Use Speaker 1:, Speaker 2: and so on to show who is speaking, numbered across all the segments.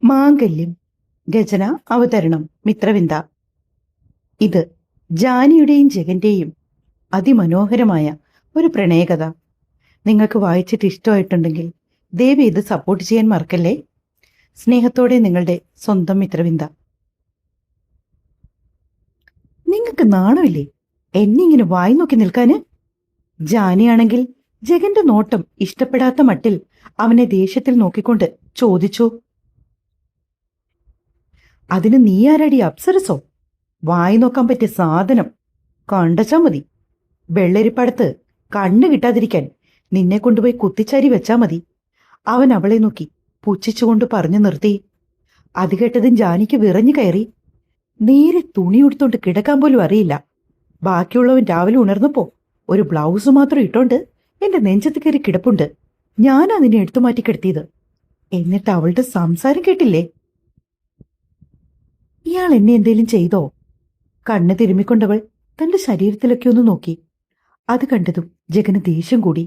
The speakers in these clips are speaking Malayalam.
Speaker 1: മാംഗല്യം. രചന അവതരണം മിത്രവിന്ദ. ഇത് ജാനിയുടെയും ജഗന്റെയും അതിമനോഹരമായ ഒരു പ്രണയകഥ. നിങ്ങൾക്ക് വായിച്ചിട്ട് ഇഷ്ടമായിട്ടുണ്ടെങ്കിൽ ദയവ് ഇത് സപ്പോർട്ട് ചെയ്യാൻ മറക്കല്ലേ. സ്നേഹത്തോടെ നിങ്ങളുടെ സ്വന്തം മിത്രവിന്ദ. നിങ്ങൾക്ക് നാണമില്ലേ എന്നെ ഇങ്ങനെ വായി നോക്കി നിൽക്കാന്? ജാനിയാണെങ്കിൽ ജഗന്റെ നോട്ടം ഇഷ്ടപ്പെടാത്ത മട്ടിൽ അവനെ ദേഷ്യത്തിൽ നോക്കിക്കൊണ്ട് ചോദിച്ചു. അതിന് നീ ആരടി, അപ്സരസോ? വായി നോക്കാൻ പറ്റിയ സാധനം കണ്ടച്ചാ മതി. വെള്ളരിപ്പടത്ത് കണ്ണു കിട്ടാതിരിക്കാൻ നിന്നെ കൊണ്ടുപോയി കുത്തിച്ചാരി വെച്ചാ മതി. അവൻ അവളെ നോക്കി പുച്ഛിച്ചുകൊണ്ട് പറഞ്ഞു നിർത്തി. അത് കേട്ടതും ജാനിക്ക് വിറഞ്ഞു കയറി. നേരെ തുണി ഉടുത്തോണ്ട് കിടക്കാൻ പോലും അറിയില്ല. ബാക്കിയുള്ളവൻ രാവിലെ ഉണർന്നപ്പോ ഒരു ബ്ലൗസ് മാത്രം ഇട്ടോണ്ട് എന്റെ നെഞ്ചത്ത് കയറി കിടപ്പുണ്ട്. ഞാനാ നിന്നെ എടുത്തുമാറ്റി കിടത്തിയത്. എന്നിട്ട് അവളുടെ സംസാരം കേട്ടില്ലേ? ഇയാൾ എന്നെ എന്തേലും ചെയ്തോ? കണ്ണ് തിരുമ്മിക്കൊണ്ടവൾ തന്റെ ശരീരത്തിലൊക്കെ ഒന്ന് നോക്കി. അത് കണ്ടതും ജഗന് ദേഷ്യം കൂടി.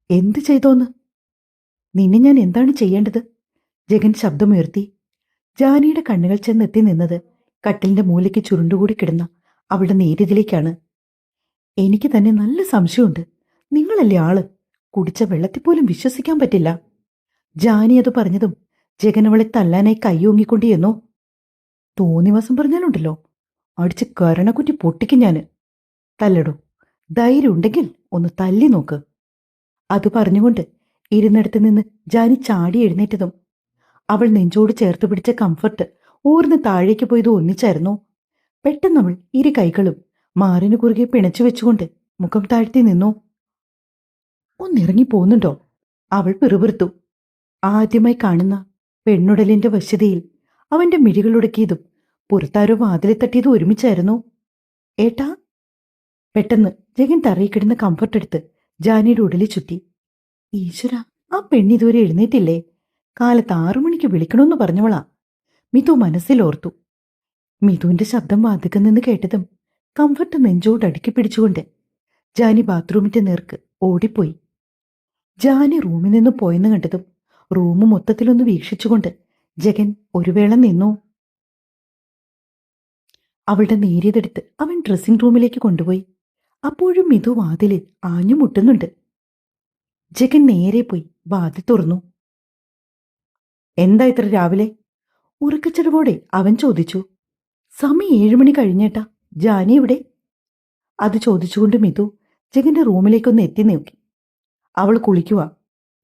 Speaker 1: എന്ത് ചെയ്തോന്ന്? നിന്നെ ഞാൻ എന്താണ് ചെയ്യേണ്ടത്? ജഗൻ ശബ്ദമുയർത്തി. ജാനിയുടെ കണ്ണുകൾ ചെന്നെത്തി നിന്നത് കട്ടിലിന്റെ മൂലയ്ക്ക് ചുരുണ്ടുകൂടി കിടന്ന അവളുടെ നേരിതിലേക്കാണ്. എനിക്ക് തന്നെ നല്ല സംശയമുണ്ട്. നിങ്ങളല്ലേ ആള്? കുടിച്ച വെള്ളത്തിൽ പോലും വിശ്വസിക്കാൻ പറ്റില്ല. ജാനി അത് പറഞ്ഞതും ജഗൻ അവളെ തല്ലാനായി കൈയോങ്ങിക്കൊണ്ടിയെന്നോ. തോന്നിവാസം പറഞ്ഞാലുണ്ടല്ലോ, അടിച്ച് കരണക്കുറ്റി പൊട്ടിക്കും ഞാന്. തല്ലടോ, ധൈര്യം ഉണ്ടെങ്കിൽ ഒന്ന് തല്ലി നോക്ക്. അത് പറഞ്ഞുകൊണ്ട് ഇരുന്നിടത്ത് നിന്ന് ജാനി ചാടി എഴുന്നേറ്റതും അവൾ നെഞ്ചോട് ചേർത്ത് പിടിച്ച കംഫർട്ട് ഊർന്ന് താഴേക്ക് പോയത് ഒന്നിച്ചായിരുന്നു. പെട്ടെന്ന് അവൾ ഇരു കൈകളും മാറിനു കുറുകെ പിണച്ചു വെച്ചുകൊണ്ട് മുഖം താഴ്ത്തി നിന്നു. ഒന്നിറങ്ങി പോകുന്നുണ്ടോ? അവൾ പിറുപിറുത്തു. ആദ്യമായി കാണുന്ന പെണ്ണുടലിന്റെ വശ്യതയിൽ അവന്റെ മിഴികളുടക്കിയതും പുറത്താരോ വാതിലെ തട്ടിയതും ഒരുമിച്ചായിരുന്നു. ഏട്ടാ! പെട്ടെന്ന് ജഗൻ തറയിക്കിടുന്ന കംഫർട്ട് എടുത്ത് ജാനിയുടെ ഉടലിൽ ചുറ്റി. ഈശ്വര, ആ പെണ്ണിതുവരെ എഴുന്നേറ്റില്ലേ? കാലത്ത് 6 മണിക്ക് വിളിക്കണമെന്ന് പറഞ്ഞവളാ. മിതു മനസ്സിലോർത്തു. മിതുവിന്റെ ശബ്ദം വാതിക്കൽ നിന്ന് കേട്ടതും കംഫർട്ട് നെഞ്ചോട് അടുക്കി പിടിച്ചുകൊണ്ട് ജാനി ബാത്റൂമിന്റെ നേർക്ക് ഓടിപ്പോയി. ജാനി റൂമിൽ നിന്ന് പോയെന്ന് കണ്ടതും റൂം മൊത്തത്തിലൊന്ന് വീക്ഷിച്ചുകൊണ്ട് ജഗൻ ഒരു വേള നിന്നു. അവളുടെ നേരിയതെടുത്ത് അവൻ ഡ്രസ്സിംഗ് റൂമിലേക്ക് കൊണ്ടുപോയി. അപ്പോഴും മിതു വാതിലിൽ ആഞ്ഞു മുട്ടുന്നുണ്ട്. ജഗൻ നേരെ പോയി വാതിൽ തുറന്നു. എന്താ ഇത്ര രാവിലെ? ഉറക്കച്ചടവോടെ അവൻ ചോദിച്ചു. സമയം 7 മണി കഴിഞ്ഞേട്ടാ. ജാനി എവിടെ? അത് ചോദിച്ചുകൊണ്ട് മിതു ജഗന്റെ റൂമിലേക്കൊന്ന് എത്തി നോക്കി. അവൾ കുളിക്കുക.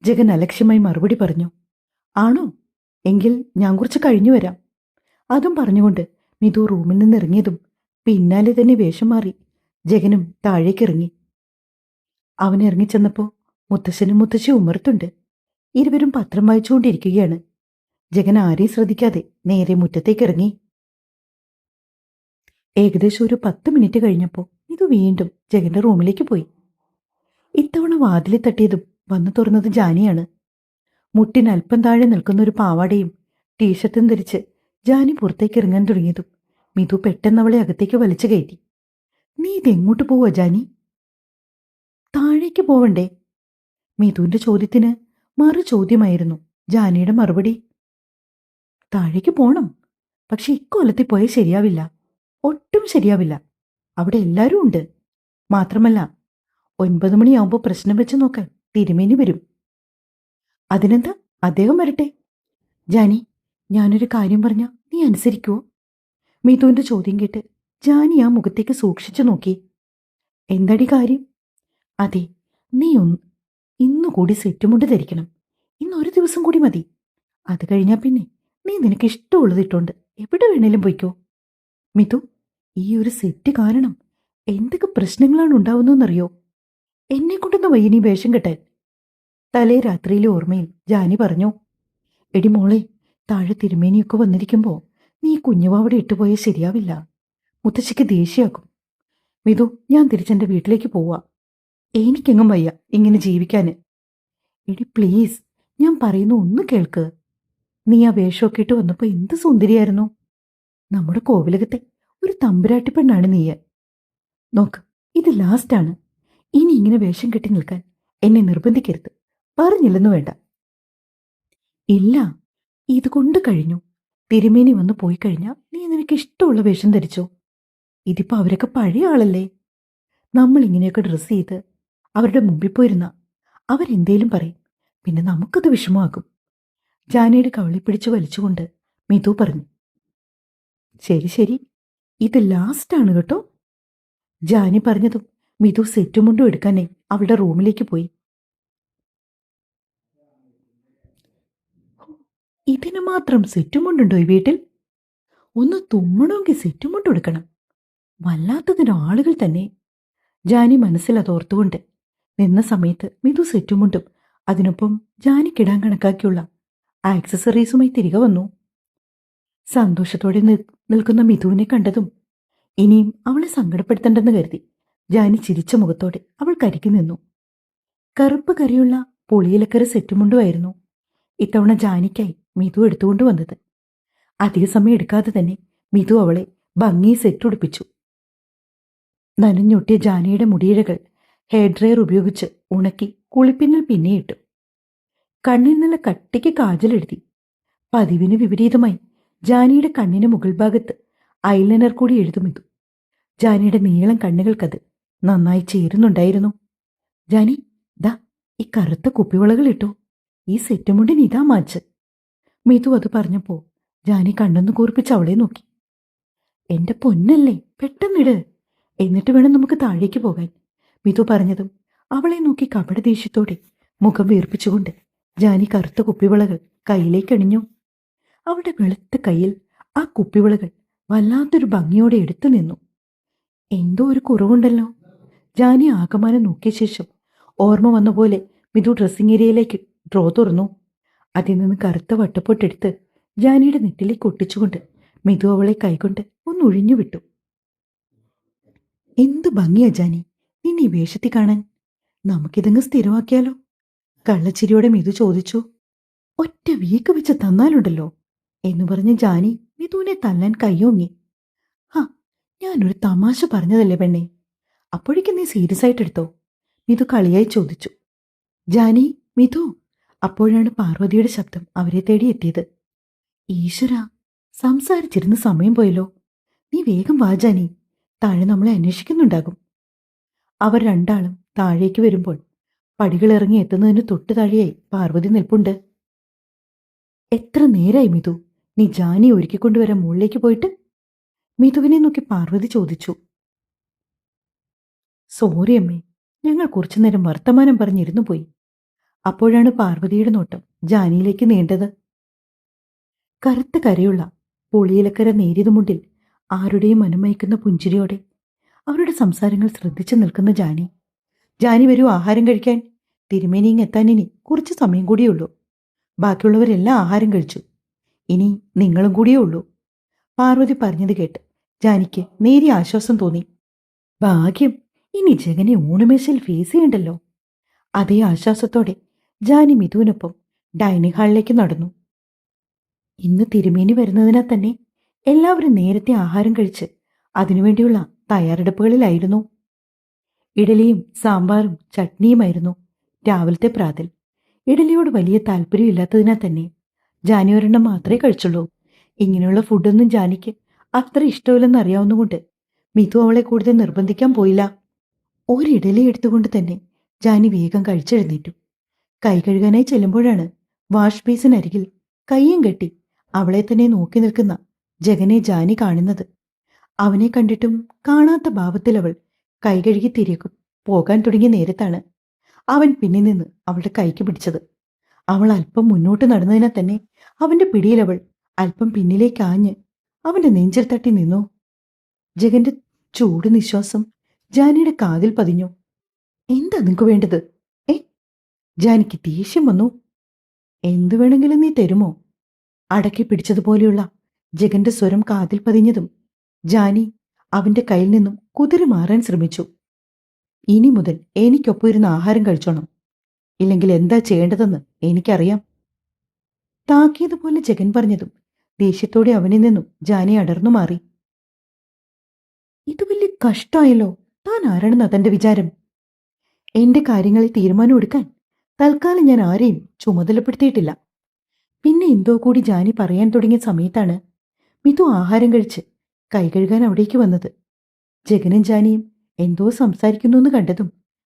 Speaker 1: ജഗൻ അലക്ഷ്യമായി മറുപടി പറഞ്ഞു. ആണോ? എങ്കിൽ ഞാൻ കുറച്ച് കഴിഞ്ഞു വരാം. അതും പറഞ്ഞുകൊണ്ട് മിതു റൂമിൽ നിന്ന് ഇറങ്ങിയതും പിന്നാലെ തന്നെ വേഷം മാറി ജഗനും താഴേക്കിറങ്ങി. അവൻ ഇറങ്ങിച്ചെന്നപ്പോ മുത്തശ്ശനും മുത്തശ്ശിയും ഉമ്മർത്തുണ്ട്. ഇരുവരും പത്രം വായിച്ചുകൊണ്ടിരിക്കുകയാണ്. ജഗൻ ആരെയും ശ്രദ്ധിക്കാതെ നേരെ മുറ്റത്തേക്കിറങ്ങി. ഏകദേശം ഒരു 10 മിനിറ്റ് കഴിഞ്ഞപ്പോൾ ഇത് വീണ്ടും ജഗന്റെ റൂമിലേക്ക് പോയി. ഇത്തവണ വാതിലിൽ തട്ടിയതും വന്നു തുറന്നത് ജാനിയാണ്. മുട്ടിന് അല്പം താഴെ നിൽക്കുന്ന ഒരു പാവാടയും ടീഷർട്ടും ധരിച്ച് ജാനി പുറത്തേക്ക് ഇറങ്ങാൻ തുടങ്ങിയതും മിതു പെട്ടെന്ന് അവളെ അകത്തേക്ക് വലിച്ചു കയറ്റി. നീ ഇതെങ്ങോട്ട് പോവാ ജാനി? താഴേക്ക് പോവണ്ടേ? മിതുവിന്റെ ചോദ്യത്തിന് മറു ചോദ്യമായിരുന്നു ജാനിയുടെ മറുപടി. താഴേക്ക് പോണം, പക്ഷെ ഇക്കൊല്ലത്തിൽ പോയാൽ ശരിയാവില്ല. ഒട്ടും ശരിയാവില്ല. അവിടെ എല്ലാരും ഉണ്ട്. മാത്രമല്ല 9 മണിയാവുമ്പോൾ പ്രശ്നം വെച്ച് നോക്കാൻ തിരുമേനി വരും. അതിനെന്താ, അദ്ദേഹം വരട്ടെ. ജാനി, ഞാനൊരു കാര്യം പറഞ്ഞ നീ അനുസരിക്കുവോ? മിതുവിന്റെ ചോദ്യം കേട്ട് ജാനി ആ മുഖത്തേക്ക് സൂക്ഷിച്ചു നോക്കി. എന്തടി കാര്യം? അതെ, നീ ഇന്നുകൂടി സെറ്റുമുണ്ട് ധരിക്കണം. ഇന്നൊരു ദിവസം കൂടി മതി. അത് കഴിഞ്ഞാൽ പിന്നെ നീ നിനക്ക് ഇഷ്ടമുള്ളത് ഇട്ടോണ്ട് എവിടെ വേണേലും പോയിക്കോ. മിതു, ഈ ഒരു സെറ്റ് കാരണം എന്തൊക്കെ പ്രശ്നങ്ങളാണ് ഉണ്ടാവുന്നതെന്നറിയോ? എന്നെ കൊണ്ടൊന്ന് വയ്യ നീ വേഷം കെട്ടാൻ. തലേ രാത്രിയിലെ ഓർമ്മയിൽ ജാനി പറഞ്ഞു. എടി മോളെ, താഴെ തിരുമേനിയൊക്കെ വന്നിരിക്കുമ്പോ നീ കുഞ്ഞുവാവിടെ ഇട്ടുപോയാൽ ശരിയാവില്ല. മുത്തശ്ശിക്ക് ദേഷ്യാക്കും. മിതു, ഞാൻ തിരിച്ചെന്റെ വീട്ടിലേക്ക് പോവാ. എനിക്കെങ്ങും വയ്യ ഇങ്ങനെ ജീവിക്കാന്. എടി പ്ലീസ്, ഞാൻ പറയുന്ന ഒന്ന് കേൾക്ക്. നീ ആ വേഷമൊക്കെ ഇട്ട് വന്നപ്പോ എന്ത് സുന്ദരിയായിരുന്നു. നമ്മുടെ കോവിലകത്തെ ഒരു തമ്പുരാട്ടി പെണ്ണാണ് നീ. നോക്ക്, ഇത് ലാസ്റ്റാണ്. ഇനി ഇങ്ങനെ വേഷം കെട്ടി നിൽക്കാൻ എന്നെ നിർബന്ധിക്കരുത്. പറഞ്ഞില്ലെന്നു വേണ്ട. ഇല്ല, ഇതുകൊണ്ട് കഴിഞ്ഞു. തിരുമേനി വന്ന് പോയി കഴിഞ്ഞാൽ നീ നിനക്ക് ഇഷ്ടമുള്ള വേഷം ധരിച്ചോ. ഇതിപ്പോ അവരൊക്കെ പഴയ ആളല്ലേ. നമ്മൾ ഇങ്ങനെയൊക്കെ ഡ്രസ്സ് ചെയ്ത് അവരുടെ മുമ്പിൽ പോയിരുന്ന അവരെന്തേലും പറയും. പിന്നെ നമുക്കത് വിഷമമാകും. ജാനയുടെ കവളി പിടിച്ച് വലിച്ചുകൊണ്ട് മിതു പറഞ്ഞു. ശരി ശരി, ഇത് ലാസ്റ്റാണ് കേട്ടോ. ജാനി പറഞ്ഞതും മിതു സെറ്റും മുണ്ടും എടുക്കാനേ അവളുടെ റൂമിലേക്ക് പോയി. ഇതിന് മാത്രം സെറ്റും മുണ്ടുണ്ടോ ഈ വീട്ടിൽ? ഒന്ന് തുമ്മണമെങ്കിൽ സെറ്റും മുണ്ടും എടുക്കണം. വല്ലാത്തതിന് ആളുകൾ തന്നെ. ജാനി മനസ്സിൽ അതോർത്തുകൊണ്ട് നിന്ന സമയത്ത് മിതു സെറ്റും മുണ്ടും അതിനൊപ്പം ജാനിക്കിടാൻ കണക്കാക്കിയുള്ള ആക്സസറീസുമായി തിരികെ വന്നു. സന്തോഷത്തോടെ നിൽക്കുന്ന മിതുവിനെ കണ്ടതും ഇനിയും അവളെ സങ്കടപ്പെടുത്തണ്ടെന്ന് കരുതി ജാനി ചിരിച്ച മുഖത്തോടെ അവൾ കരികു നിന്നു. കറുപ്പ് കറിയുള്ള പുളിയിലക്കര സെറ്റുമുണ്ടുമായിരുന്നു ഇത്തവണ ജാനിക്കായി മിതു എടുത്തുകൊണ്ട് വന്നത്. അധിക സമയം എടുക്കാതെ തന്നെ മിതു അവളെ ഭംഗി സെറ്റുടുപ്പിച്ചു. നനഞ്ഞൊട്ടിയ ജാനിയുടെ മുടിയിഴകൾ ഹെയർ ഡ്രയർ ഉപയോഗിച്ച് ഉണക്കി കുളിപ്പിന്നൽ പിന്നെയിട്ടു. കണ്ണിൽ നല്ല കട്ടിക്ക് കാജലെഴുതി. പതിവിന് വിപരീതമായി ജാനിയുടെ കണ്ണിന് മുകൾ ഭാഗത്ത് ഐലൈനർ കൂടി എഴുതുമിതു. ജാനിയുടെ നീളം കണ്ണുകൾക്കത് നന്നായി ചേരുന്നുണ്ടായിരുന്നു. ജാനി, ദാ ഈ കറുത്ത കുപ്പിവളകൾ ഇട്ടോ. ഈ സെറ്റുമുണ്ടിന് ഇതാ മാച്ച്. മിതു അത് പറഞ്ഞപ്പോ ജാനി കണ്ണൊന്ന് കൂർപ്പിച്ച് അവളെ നോക്കി. എന്റെ പൊന്നല്ലേ, പെട്ടെന്നിട്, എന്നിട്ട് വേണം നമുക്ക് താഴേക്ക് പോകാൻ. മിതു പറഞ്ഞതും അവളെ നോക്കി കപട ദേഷ്യത്തോടെ മുഖം വീർപ്പിച്ചുകൊണ്ട് ജാനി കറുത്ത കുപ്പിവളകൾ കയ്യിലേക്കണിഞ്ഞു. അവളുടെ വെളുത്ത കയ്യിൽ ആ കുപ്പിവളകൾ വല്ലാത്തൊരു ഭംഗിയോടെ എടുത്തു നിന്നു. എന്തോ ഒരു കുറവുണ്ടല്ലോ. ജാനി ആകമാനം നോക്കിയ ശേഷം ഓർമ്മ വന്ന പോലെ മിതു ഡ്രസ്സിംഗ് ഏരിയയിലേക്ക് ഡ്രോ തുറന്നു. അതിൽ നിന്ന് കറുത്ത വട്ടപ്പൊട്ടെടുത്ത് ജാനിയുടെ നെറ്റിലേക്ക് ഒട്ടിച്ചുകൊണ്ട് മിതു അവളെ കൈകൊണ്ട് ഒന്ന് ഒഴിഞ്ഞു വിട്ടു. എന്ത് ഭംഗിയാ ജാനി നിന്നെ ഈ വേഷത്തിൽ കാണാൻ. നമുക്കിതങ്ങ് സ്ഥിരമാക്കിയാലോ? കള്ളച്ചിരിയോടെ മിതു ചോദിച്ചു. ഒറ്റ വീക്ക് വെച്ച് തന്നാലുണ്ടല്ലോ എന്ന് പറഞ്ഞ് ജാനി മിതുവിനെ തല്ലാൻ കയ്യോങ്ങി. ഹാ, ഞാനൊരു തമാശ പറഞ്ഞതല്ലേ പെണ്ണെ, അപ്പോഴേക്കും നീ സീരിയസ് ആയിട്ടെടുത്തോ? മിതു കളിയായി ചോദിച്ചു. ജാനി, മിതു. അപ്പോഴാണ് പാർവതിയുടെ ശബ്ദം അവരെ തേടി എത്തിയത്. ഈശ്വര, സംസാരിച്ചിരുന്ന് സമയം പോയല്ലോ. നീ വേഗം വാ ജാനി, താഴെ നമ്മളെ അന്വേഷിക്കുന്നുണ്ടാകും. അവർ രണ്ടാളും താഴേക്ക് വരുമ്പോൾ പടികളിറങ്ങി എത്തുന്നതിന് തൊട്ടു താഴെയായി പാർവതി നിൽപ്പുണ്ട്. എത്ര നേരായി മിതു നീ ജാനി ഒരുക്കിക്കൊണ്ടുവരാൻ മുകളിലേക്ക് പോയിട്ട്? മിതുവിനെ നോക്കി പാർവതി ചോദിച്ചു. സോറി അമ്മേ, ഞങ്ങൾ കുറച്ചുനേരം വർത്തമാനം പറഞ്ഞിരുന്നു പോയി. അപ്പോഴാണ് പാർവതിയുടെ നോട്ടം ജാനിയിലേക്ക് നീണ്ടത്. കറുത്ത കരയുള്ള പുളിയിലക്കര നേരിയതു മുണ്ടിൽ ആരുടെയും മനമയക്കുന്ന പുഞ്ചിരിയോടെ അവരുടെ സംസാരങ്ങൾ ശ്രദ്ധിച്ചു നിൽക്കുന്ന ജാനി. ജാനി വരൂ, ആഹാരം കഴിക്കാൻ. തിരുമേനിയും എത്താൻ ഇനി കുറച്ച് സമയം കൂടിയുള്ളൂ. ബാക്കിയുള്ളവരെല്ലാം ആഹാരം കഴിച്ചു. ഇനി നിങ്ങളും കൂടിയേ ഉള്ളൂ. പാർവതി പറഞ്ഞത് കേട്ട് ജാനിക്ക് നേരിയ ആശ്വാസം തോന്നി. ഭാഗ്യം, ഇനി ജഗനെ ഊണുമേശയിൽ ഫേസ് ചെയ്യണ്ടല്ലോ. അതേ ആശ്വാസത്തോടെ ജാനി മിതുവിനൊപ്പം ഡൈനിങ് ഹാളിലേക്ക് നടന്നു. ഇന്ന് തിരുമേനി വരുന്നതിനാൽ തന്നെ എല്ലാവരും നേരത്തെ ആഹാരം കഴിച്ച് അതിനുവേണ്ടിയുള്ള തയ്യാറെടുപ്പുകളിലായിരുന്നു. ഇഡലിയും സാമ്പാറും ചട്നിയുമായിരുന്നു രാവിലത്തെ പ്രാതൽ. ഇഡലിയോട് വലിയ താല്പര്യമില്ലാത്തതിനാൽ തന്നെ ജാനി ഒരെണ്ണം മാത്രമേ കഴിച്ചുള്ളൂ. ഇങ്ങനെയുള്ള ഫുഡൊന്നും ജാനിക്ക് അത്ര ഇഷ്ടമില്ലെന്ന് അറിയാവുന്നതുകൊണ്ട് മിതു അവളെ കൂടുതൽ നിർബന്ധിക്കാൻ പോയില്ല. ഒരിഡലി എടുത്തുകൊണ്ട് തന്നെ ജാനി വേഗം കഴിച്ചെഴുന്നേറ്റു. കൈ കഴുകാനായി ചെല്ലുമ്പോഴാണ് വാഷ് ബേസിനരികിൽ കയ്യും കെട്ടി അവളെ തന്നെ നോക്കി നിൽക്കുന്ന ജഗനെ ജാനി കാണുന്നത്. അവനെ കണ്ടിട്ടും കാണാത്ത ഭാവത്തിൽ അവൾ കൈ കഴുകി തിരികെ പോകാൻ തുടങ്ങിയ നേരത്താണ് അവൻ പിന്നിൽ നിന്ന് അവളുടെ കൈക്ക് പിടിച്ചത്. അവൾ അല്പം മുന്നോട്ട് നടന്നതിനാൽ തന്നെ അവന്റെ പിടിയിൽ അവൾ അല്പം പിന്നിലേക്ക് ആഞ്ഞ് അവന്റെ നെഞ്ചിൽ തട്ടി നിന്നു. ജഗന്റെ ചൂട് നിശ്വാസം ജാനിയുടെ കാതിൽ പതിഞ്ഞു. എന്താ നിനക്ക് വേണ്ടത്? ജാനിക്ക് ദേഷ്യം വന്നു. എന്തു വേണമെങ്കിലും നീ തരുമോ? അടക്കി പിടിച്ചതുപോലെയുള്ള ജഗന്റെ സ്വരം കാതിൽ പതിഞ്ഞതും ജാനി അവന്റെ കയ്യിൽ നിന്നും കുതിരി മാറാൻ ശ്രമിച്ചു. ഇനി മുതൽ എനിക്കൊപ്പം ഇരുന്ന് ആഹാരം കഴിച്ചോണം, ഇല്ലെങ്കിൽ എന്താ ചെയ്യേണ്ടതെന്ന് എനിക്കറിയാം. താക്കിയതുപോലെ ജഗൻ പറഞ്ഞതും ദേഷ്യത്തോടെ അവനിൽ നിന്നും ജാനി അടർന്നു മാറി. ഇത് വലിയ കഷ്ടമായല്ലോ. താൻ ആരാണെന്നാ തന്റെ വിചാരം? എന്റെ കാര്യങ്ങളിൽ തീരുമാനം എടുക്കാൻ തൽക്കാലം ഞാൻ ആരെയും ചുമതലപ്പെടുത്തിയിട്ടില്ല. പിന്നെ എന്തോ കൂടി ജാനി പറയാൻ തുടങ്ങിയ സമയത്താണ് മിതു ആഹാരം കഴിച്ച് കൈ കഴുകാൻ അവിടേക്ക് വന്നത്. ജഗനും ജാനിയും എന്തോ സംസാരിക്കുന്നു കണ്ടതും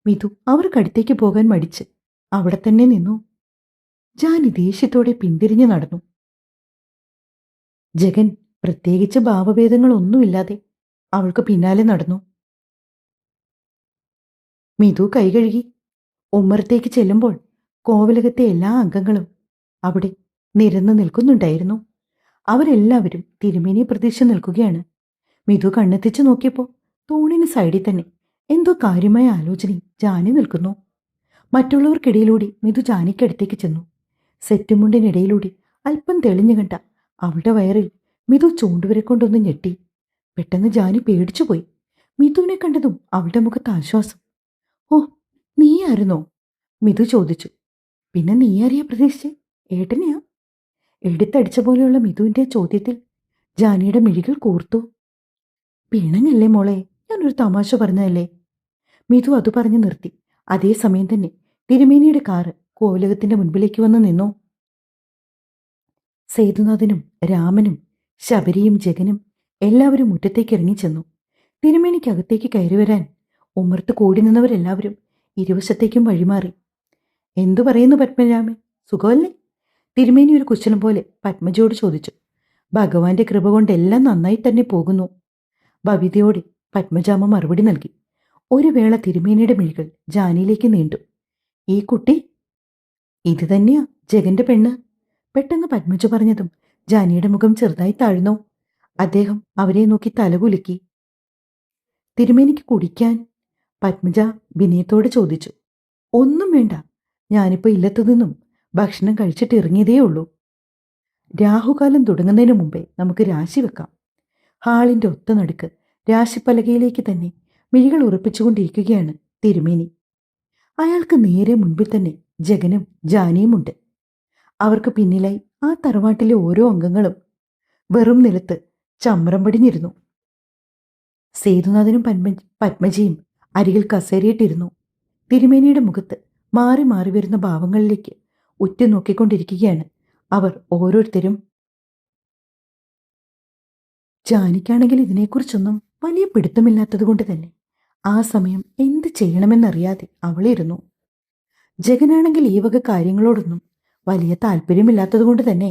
Speaker 1: മിതു അവർക്കടുത്തേക്ക് പോകാൻ മടിച്ച് അവിടെ തന്നെ നിന്നു. ജാനി ദേഷ്യത്തോടെ പിന്തിരിഞ്ഞു നടന്നു. ജഗൻ പ്രത്യേകിച്ച് ഭാവഭേദങ്ങളൊന്നുമില്ലാതെ അവൾക്ക് പിന്നാലെ നടന്നു. മിതു കൈ കഴുകി ഉമ്മറത്തേക്ക് ചെല്ലുമ്പോൾ കോവിലകത്തെ എല്ലാ അംഗങ്ങളും അവിടെ നിരന്നു നിൽക്കുന്നുണ്ടായിരുന്നു. അവരെല്ലാവരും തിരുമേനിയെ പ്രതീക്ഷിച്ച് നിൽക്കുകയാണ്. മിതു കണ്ണെത്തിച്ചു നോക്കിയപ്പോൾ തൂണിന് സൈഡിൽ തന്നെ എന്തോ കാര്യമായ ആലോചനയും ജാനി നിൽക്കുന്നു. മറ്റുള്ളവർക്കിടയിലൂടെ മിതു ജാനിക്കടുത്തേക്ക് ചെന്നു. സെറ്റുമുണ്ടിനിടയിലൂടെ അല്പം തെളിഞ്ഞു കണ്ട അവളുടെ വയറിൽ മിതു ചൂണ്ടുവരെ കൊണ്ടൊന്ന് ഞെട്ടി. പെട്ടെന്ന് ജാനി പേടിച്ചുപോയി. മിതുവിനെ കണ്ടതും അവളുടെ മുഖത്ത് ആശ്വാസം. ഓ, നീയായിരുന്നോ? മിതു ചോദിച്ചു. പിന്നെ നീ ആരെയാ പ്രതീക്ഷിച്ചേ? ഏട്ടനെയാ? എടുത്തടിച്ച പോലെയുള്ള മിതുവിന്റെ ചോദ്യത്തിൽ ജാനിയുടെ മിഴികൾ കൂർത്തു. പിണങ്ങല്ലേ മോളെ, ഞാനൊരു തമാശ പറഞ്ഞതല്ലേ. മിതു അത് പറഞ്ഞു നിർത്തി. അതേസമയം തന്നെ തിരുമേനിയുടെ കാറ് കോവിലകത്തിന്റെ മുൻപിലേക്ക് വന്ന് നിന്നു. സേതുനാഥനും രാമനും ശബരിയും ജഗനും എല്ലാവരും മുറ്റത്തേക്ക് ഇറങ്ങിച്ചെന്നു. തിരുമേനിക്കകത്തേക്ക് കയറി വരാൻ ഉമ്മർത്ത് കൂടി നിന്നവരെല്ലാവരും ഇരുവശത്തേക്കും വഴിമാറി. എന്തു പറയുന്നു പത്മജാമേ, സുഖമല്ലേ? തിരുമേനി ഒരു കുശലം പോലെ പത്മജയോട് ചോദിച്ചു. ഭഗവാന്റെ കൃപ കൊണ്ടെല്ലാം നന്നായി തന്നെ പോകുന്നു. ഭവിതയോടെ പത്മജാമ മറുപടി നൽകി. ഒരു വേള തിരുമേനിയുടെ മിഴികൾ ജാനിയിലേക്ക് നീണ്ടു. ഈ കുട്ടി? ഇത് തന്നെയാ ജഗന്റെ പെണ്ണ്. പെട്ടെന്ന് പത്മജ പറഞ്ഞതും ജാനിയുടെ മുഖം ചെറുതായി താഴ്ന്നു. അദ്ദേഹം അവരെ നോക്കി തലകുലുക്കി. തിരുമേനിക്ക് കുടിക്കാൻ? പത്മജ വിനയത്തോടെ ചോദിച്ചു. ഒന്നും വേണ്ട, ഞാനിപ്പോ ഇല്ലത്തു നിന്നും ഭക്ഷണം കഴിച്ചിട്ട് ഇറങ്ങിയതേ ഉള്ളൂ. രാഹുകാലം തുടങ്ങുന്നതിന് മുമ്പേ നമുക്ക് രാശി വെക്കാം. ഹാളിന്റെ ഒത്ത നടുക്ക് രാശിപ്പലകയിലേക്ക് തന്നെ മിഴികൾ ഉറപ്പിച്ചുകൊണ്ടിരിക്കുകയാണ് തിരുമേനി. അയാൾക്ക് നേരെ മുൻപിൽ തന്നെ ജഗനും ജാനിയുമുണ്ട്. അവർക്ക് പിന്നിലായി ആ തറവാട്ടിലെ ഓരോ അംഗങ്ങളും വെറും നിലത്ത് ചമ്രം പടിഞ്ഞിരുന്നു. സേതുനാഥനും പത്മജിയും അരികിൽ കസേരയിട്ടിരുന്നു. തിരുമേനിയുടെ മുഖത്ത് മാറി മാറി വരുന്ന ഭാവങ്ങളിലേക്ക് ഉറ്റുനോക്കിക്കൊണ്ടിരിക്കുകയാണ് അവർ ഓരോരുത്തരും. ജാനിക്കാണെങ്കിൽ ഇതിനെക്കുറിച്ചൊന്നും വലിയ പിടുത്തമില്ലാത്തതുകൊണ്ട് തന്നെ ആ സമയം എന്ത് ചെയ്യണമെന്നറിയാതെ അവളിരുന്നു. ജഗനാണെങ്കിൽ ഈ വക കാര്യങ്ങളോടൊന്നും വലിയ താല്പര്യമില്ലാത്തതുകൊണ്ട് തന്നെ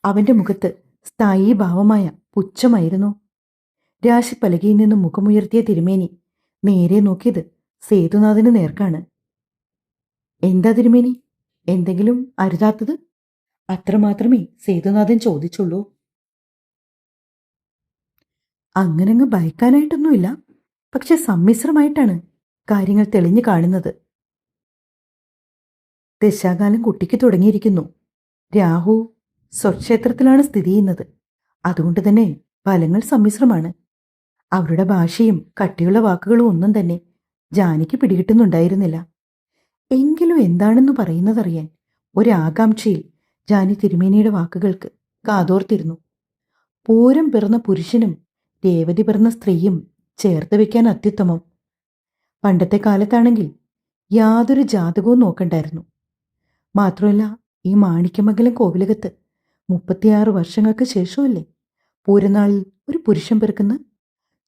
Speaker 1: അവന്റെ മുഖത്ത് സ്ഥായീ ഭാവമായ പുച്ഛമായിരുന്നു. രാശിപ്പലകയിൽ നിന്നും മുഖമുയർത്തിയ തിരുമേനി നേരെ നോക്കിയത് സേതുനാഥന് നേർക്കാണ്. എന്താ തിരുമേനി, എന്തെങ്കിലും അരുതാത്തത്? അത്രമാത്രമേ സേതുനാഥൻ ചോദിച്ചുള്ളൂ. അങ്ങനങ്ങ് ഭയക്കാനായിട്ടൊന്നുമില്ല, പക്ഷെ സമ്മിശ്രമായിട്ടാണ് കാര്യങ്ങൾ തെളിഞ്ഞു കാണുന്നത്. ദശാകാലം കുട്ടിക്ക് തുടങ്ങിയിരിക്കുന്നു. രാഹു സ്വക്ഷേത്രത്തിലാണ് സ്ഥിതി ചെയ്യുന്നത്. അതുകൊണ്ട് തന്നെ ഫലങ്ങൾ സമ്മിശ്രമാണ്. അവരുടെ ഭാഷയും കട്ടിയുള്ള വാക്കുകളും ഒന്നും തന്നെ ജാനിക്ക് പിടികിട്ടുന്നുണ്ടായിരുന്നില്ല. എങ്കിലും എന്താണെന്ന് പറയുന്നതറിയാൻ ഒരാകാംക്ഷയിൽ ജാനി തിരുമേനിയുടെ വാക്കുകൾക്ക് കാതോർത്തിരുന്നു. പൂരം പിറന്ന പുരുഷനും രേവതി പിറന്ന സ്ത്രീയും ചേർത്ത് വെക്കാൻ അത്യുത്തമം. പണ്ടത്തെ കാലത്താണെങ്കിൽ യാതൊരു ജാതകവും നോക്കണ്ടായിരുന്നു. മാത്രമല്ല, ഈ മാണിക്യമംഗലം കോവിലകത്ത് 36 വർഷങ്ങൾക്ക് ശേഷമല്ലേ പൂരനാളിൽ ഒരു പുരുഷൻ പിറക്കുന്ന?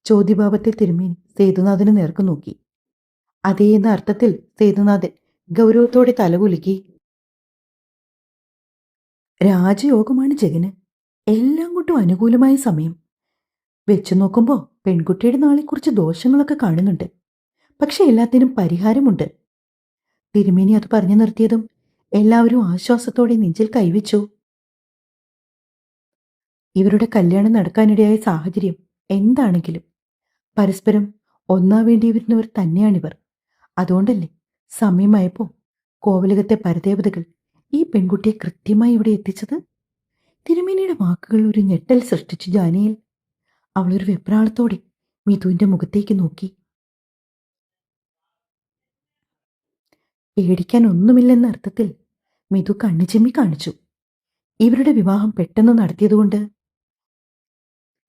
Speaker 1: ചോദ്യഭാവത്തിൽ തിരുമേനി സേതുനാഥന് നേർക്ക് നോക്കി. അതേ എന്ന അർത്ഥത്തിൽ സേതുനാഥൻ ഗൗരവത്തോടെ തലകുലുക്കി. രാജയോഗമാണ് ജഗന്. എല്ലാം കൊണ്ടും അനുകൂലമായ സമയം. വെച്ചു നോക്കുമ്പോൾ പെൺകുട്ടിയുടെ നാളെക്കുറിച്ച് ദോഷങ്ങളൊക്കെ കാണുന്നുണ്ട്. പക്ഷെ എല്ലാത്തിനും പരിഹാരമുണ്ട്. തിരുമേനി അത് പറഞ്ഞു നിർത്തിയതും എല്ലാവരും ആശ്വാസത്തോടെ നെഞ്ചിൽ കൈവച്ചു. ഇവരുടെ കല്യാണം നടക്കാനിടയായ സാഹചര്യം എന്താണെങ്കിലും പരസ്പരം ഒന്നാവേണ്ടി വരുന്നവർ തന്നെയാണിവർ. അതുകൊണ്ടല്ലേ സമയമായപ്പോൾ കോവിലകത്തെ പരദേവതകൾ ഈ പെൺകുട്ടിയെ കൃത്യമായി ഇവിടെ എത്തിച്ചത്. തിരുമേനിയുടെ വാക്കുകൾ ഒരു ഞെട്ടൽ സൃഷ്ടിച്ചു ജാനിയിൽ. അവളൊരു വെപ്രാളത്തോടെ മിതുവിന്റെ മുഖത്തേക്ക് നോക്കി. പേടിക്കാൻ ഒന്നുമില്ലെന്ന അർത്ഥത്തിൽ മിതു കണ്ണു ചിമ്മി കാണിച്ചു. ഇവരുടെ വിവാഹം പെട്ടെന്ന് നടത്തിയതുകൊണ്ട്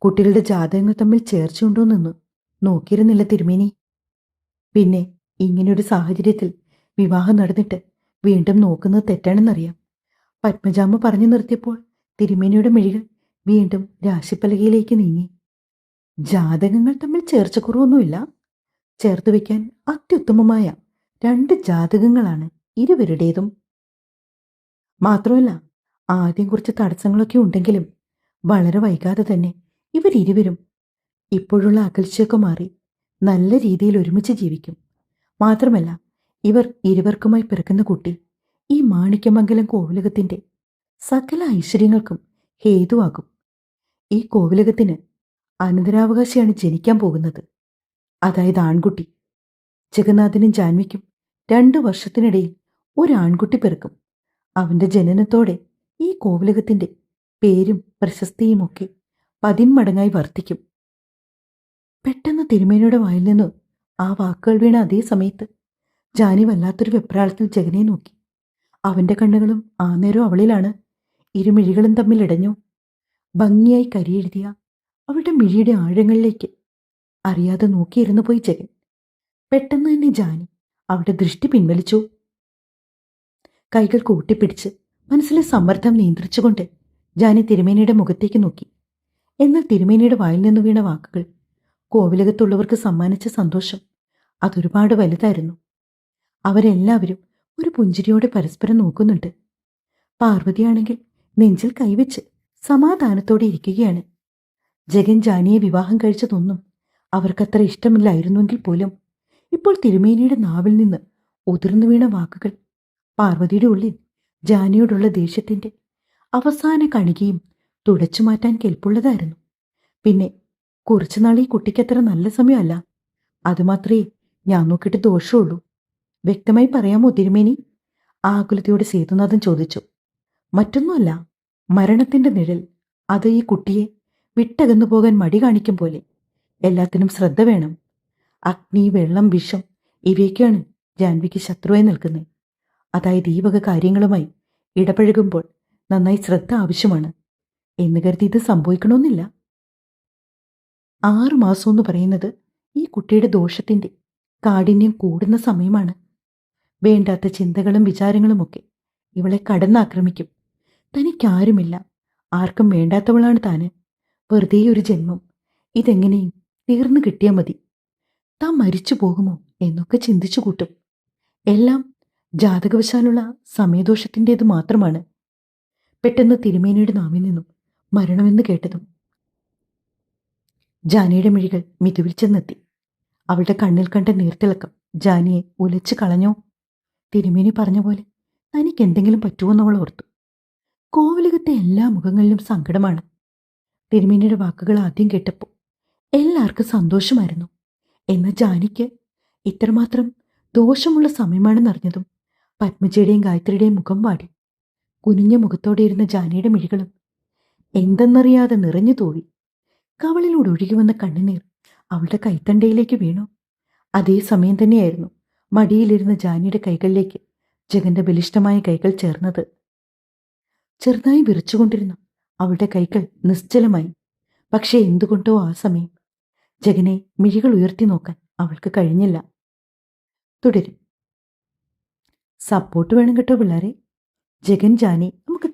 Speaker 1: കുട്ടികളുടെ ജാതകങ്ങൾ തമ്മിൽ ചേർച്ചയുണ്ടോന്നൊന്ന് നോക്കിയിരുന്നില്ല തിരുമേനി. പിന്നെ ഇങ്ങനെയൊരു സാഹചര്യത്തിൽ വിവാഹം നടന്നിട്ട് വീണ്ടും നോക്കുന്നത് തെറ്റാണെന്നറിയാം. പത്മജാമ്മ പറഞ്ഞു നിർത്തിയപ്പോൾ തിരുമേനിയുടെ മിഴികൾ വീണ്ടും രാശിപ്പലകയിലേക്ക് നീങ്ങി. ജാതകങ്ങൾ തമ്മിൽ ചേർച്ചക്കുറവൊന്നുമില്ല. ചേർത്ത് വയ്ക്കാൻ അത്യുത്തമമായ 2 ജാതകങ്ങളാണ് ഇരുവരുടേതും. മാത്രമല്ല, ആദ്യം കുറച്ച് തടസ്സങ്ങളൊക്കെ ഉണ്ടെങ്കിലും വളരെ വൈകാതെ തന്നെ ഇവരിരുവരും ഇപ്പോഴുള്ള അകൽച്ചയൊക്കെ മാറി നല്ല രീതിയിൽ ഒരുമിച്ച് ജീവിക്കും. മാത്രമല്ല, ഇവർ ഇരുവർക്കുമായി പിറക്കുന്ന കുട്ടി ഈ മാണിക്യമംഗലം കോവിലകത്തിന്റെ സകല ഐശ്വര്യങ്ങൾക്കും ഹേതുവാകും. ഈ കോവിലകത്തിന് അനന്തരാവകാശിയാണ് ജനിക്കാൻ പോകുന്നത്. അതായത് ആൺകുട്ടി. ജഗന്നാഥനും ജാൻവിക്കും 2 വർഷത്തിനിടയിൽ ഒരു ആൺകുട്ടി പിറക്കും. അവന്റെ ജനനത്തോടെ ഈ കോവിലകത്തിന്റെ പേരും പ്രശസ്തിയുമൊക്കെ 10 മടങ്ങായി വർദ്ധിക്കും. പെട്ടെന്ന് തിരുമേനിയുടെ വായിൽ നിന്ന് ആ വാക്കുകൾ വീണ അതേ സമയത്ത് ജാനി വല്ലാത്തൊരു വെപ്രാളത്തിൽ ജഗനെ നോക്കി. അവന്റെ കണ്ണുകളും ആ നേരം അവളിലാണ്. ഇരുമിഴികളും തമ്മിൽ ഇടഞ്ഞു. ഭംഗിയായി കരിയെഴുതിയ അവളുടെ മിഴിയുടെ ആഴങ്ങളിലേക്ക് അറിയാതെ നോക്കിയിരുന്നു പോയി ജഗൻ. പെട്ടെന്ന് തന്നെ ജാനി അവളുടെ ദൃഷ്ടി പിൻവലിച്ചു. കൈകൾ കൂട്ടിപ്പിടിച്ച് മനസ്സിലെ സമ്മർദ്ദം നിയന്ത്രിച്ചുകൊണ്ട് ജാനി തിരുമേനിയുടെ മുഖത്തേക്ക് നോക്കി. എന്നാൽ തിരുമേനിയുടെ വായിൽ നിന്ന് വീണ വാക്കുകൾ കോവിലകത്തുള്ളവർക്ക് സമ്മാനിച്ച സന്തോഷം അതൊരുപാട് വലുതായിരുന്നു. അവരെല്ലാവരും ഒരു പുഞ്ചിരിയോടെ പരസ്പരം നോക്കുന്നുണ്ട്. പാർവതിയാണെങ്കിൽ നെഞ്ചിൽ കൈവച്ച് സമാധാനത്തോടെ ഇരിക്കുകയാണ്. ജഗൻ ജാനിയെ വിവാഹം കഴിച്ചതൊന്നും അവർക്കത്ര ഇഷ്ടമില്ലായിരുന്നുവെങ്കിൽ പോലും ഇപ്പോൾ തിരുമേനിയുടെ നാവിൽ നിന്ന് ഉതിർന്നു വീണ വാക്കുകൾ പാർവതിയുടെ ഉള്ളിൽ ജാനിയോടുള്ള ദേഷ്യത്തിന്റെ അവസാന കണികയും തുടച്ചു മാറ്റാൻ കെൽപ്പുള്ളതായിരുന്നു. പിന്നെ കുറച്ചുനാൾ ഈ കുട്ടിക്കത്ര നല്ല സമയമല്ല. അതുമാത്രമേ ഞാൻ നോക്കിയിട്ട് ദോഷമുള്ളൂ. വ്യക്തമായി പറയാമോ തിരുമേനി? ആകുലതയോടെ സേതുനാഥൻ ചോദിച്ചു. മറ്റൊന്നുമല്ല, മരണത്തിന്റെ നിഴൽ അത് ഈ കുട്ടിയെ വിട്ടകന്നു പോകാൻ മടി കാണിക്കും പോലെ. എല്ലാത്തിനും ശ്രദ്ധ വേണം. അഗ്നി, വെള്ളം, വിഷം ഇവയൊക്കെയാണ് ജാൻവിക്ക് ശത്രുവായി നിൽക്കുന്നത്. അതായത് ഈ വക കാര്യങ്ങളുമായി ഇടപഴകുമ്പോൾ നന്നായി ശ്രദ്ധ ആവശ്യമാണ്. എന്ന് കരുതി ഇത് സംഭവിക്കണമെന്നില്ല. 6 മാസമെന്ന് പറയുന്നത് ഈ കുട്ടിയുടെ ദോഷത്തിന്റെ കാഠിന്യം കൂടുന്ന സമയമാണ്. വേണ്ടാത്ത ചിന്തകളും വിചാരങ്ങളുമൊക്കെ ഇവളെ കടന്നാക്രമിക്കും. തനിക്കാരുമില്ല, ആർക്കും വേണ്ടാത്തവളാണ് താന്. വെറുതെ ഒരു ജന്മം, ഇതെങ്ങനെയും തീർന്നു കിട്ടിയാൽ മതി. താൻ മരിച്ചു പോകുമോ എന്നൊക്കെ ചിന്തിച്ചു കൂട്ടും. എല്ലാം ജാതകവശാലുള്ള സമയദോഷത്തിൻ്റേത് മാത്രമാണ്. പെട്ടെന്ന് തിരുമേനിയുടെ നാവിൽ നിന്നും മരണമെന്ന് കേട്ടതും ജാനിയുടെ മിഴികൾ മിതുവിൽ ചെന്നെത്തി. അവളുടെ കണ്ണിൽ കണ്ട നീർത്തിളക്കം ജാനിയെ ഉലച്ചു കളഞ്ഞോ. തിരുമേനി പറഞ്ഞ പോലെ തനിക്ക് എന്തെങ്കിലും പറ്റുമെന്നവൾ ഓർത്തു. കോവിലകത്തെ എല്ലാ മുഖങ്ങളിലും സങ്കടമാണ്. തിരുമേനിയുടെ വാക്കുകൾ ആദ്യം കേട്ടപ്പോൾ എല്ലാവർക്കും സന്തോഷമായിരുന്നു. എന്നാൽ ജാനിക്ക് ഇത്രമാത്രം ദോഷമുള്ള സമയമാണെന്നറിഞ്ഞതും പത്മജയുടെയും ഗായത്രിയുടെയും മുഖം വാടി. കുനിഞ്ഞ മുഖത്തോടെ ഇരുന്ന ജാനിയുടെ മിഴികളും എന്തെന്നറിയാതെ നിറഞ്ഞു തൂവി. കവളിലൂടെ ഒഴുകി വന്ന കണ്ണുനീർ അവളുടെ കൈത്തണ്ടയിലേക്ക് വീണു. അതേ സമയം തന്നെയായിരുന്നു മടിയിലിരുന്ന ജാനിയുടെ കൈകളിലേക്ക് ജഗന്റെ ബലിഷ്ഠമായ കൈകൾ ചേർന്നത്. ചെറുതായി വിറച്ചുകൊണ്ടിരുന്ന അവളുടെ കൈകൾ നിശ്ചലമായി. പക്ഷേ എന്തുകൊണ്ടോ ആ സമയം ജഗനെ മിഴികൾ ഉയർത്തി നോക്കാൻ അവൾക്ക് കഴിഞ്ഞില്ല. തുടരും. സപ്പോർട്ട് വേണം കേട്ടോ പിള്ളേരെ. ജഗൻ, ജാനി നമുക്ക്